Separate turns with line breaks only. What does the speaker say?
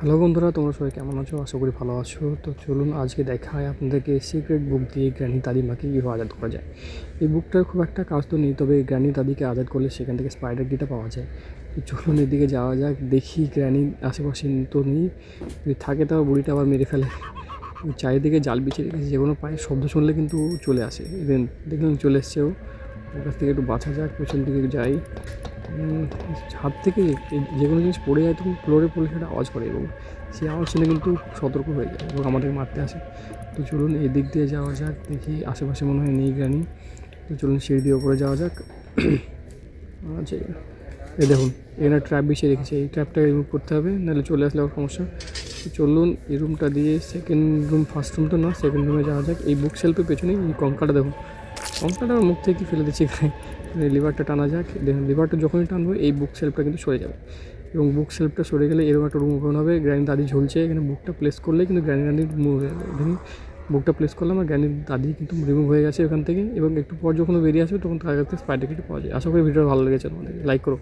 Hello বন্ধুরা, তোমরা সবাই কেমন আছো? আশা করি ভালো আছো। তো চলুন আজকে দেখায় আপনাদেরকে সিক্রেট বুক দিয়ে গ্র্যানি দাদিমাকে কীভাবে আজাদ করা যায়। এই বুকটার খুব একটা কাজ তো নেই, তবে গ্র্যানি দাদিকে আজাদ করলে সেখান থেকে স্পাইডার কিটা পাওয়া যায়। তো চলুন এদিকে যাওয়া যাক, দেখি গ্র্যানি আশেপাশে তো নেই, যদি থাকে তাও বুড়িটা আবার মেরে ফেলে। চারিদিকে জাল বিছিয়ে রেখেছে, যে কোনো পায়ের শব্দ শুনলে কিন্তু চলে আসে। দেখলেন চলে এসছে ও। ওর কাছ থেকে একটু বাঁচা যাক, পেছন দিকে যাই। হাত থেকে যে কোনো জিনিস পড়ে যায় তখন ফ্লোরে পড়লে সেটা আওয়াজ করে, এবং সেই আওয়াজ শুনে কিন্তু সতর্ক হয়ে যায় এবং আমাদেরকে মারতে আসে। তো চলুন এই দিক দিয়ে যাওয়া যাক, দেখি আশেপাশে মনে হয় নেই গ্রানি। তো চলুন সিঁড়ি দিয়ে ওপরে যাওয়া যাক। আচ্ছা, এই দেখুন এখানে ট্র্যাপ বিছিয়ে রেখেছে, এই ট্র্যাপটা রিমুভ করতে হবে, নাহলে চলে আসলে আবার সমস্যা। তো চলুন এই রুমটা দিয়ে সেকেন্ড রুম, ফার্স্ট রুম তো না, সেকেন্ড রুমে যাওয়া যাক। এই বুক শেল্ফের পেছনে এই কঙ্কাটা দেখুন, কঙ্কাটা মুখ থেকে ফেলে দিচ্ছি এখানে। লিভারটা টানা যাক, দেখুন লিভারটা যখনই টানবো এই বুক শেল্ফটা কিন্তু সরে যাবে, এবং বুক শেল্ফটা সরে গেলে এরকম একটা রুম ওপেন হবে। গ্র্যানি দাদি ঝুলছে এখানে, বুকটা প্লেস করলে কিন্তু গ্র্যানি দাদি রিমুভ হয়ে যাবে। দেখুন বুকটা প্লেস করলাম আর গ্র্যানি দাদি কিন্তু রিমুভ হয়ে গেছে ওখান থেকে, এবং একটু পর যখন বেরিয়ে আসবে তখন তার কাছে স্পাইডার কিট পাওয়া যায়। আশা করি ভিডিও ভালো লেগেছে, তোমাদের লাইক করো।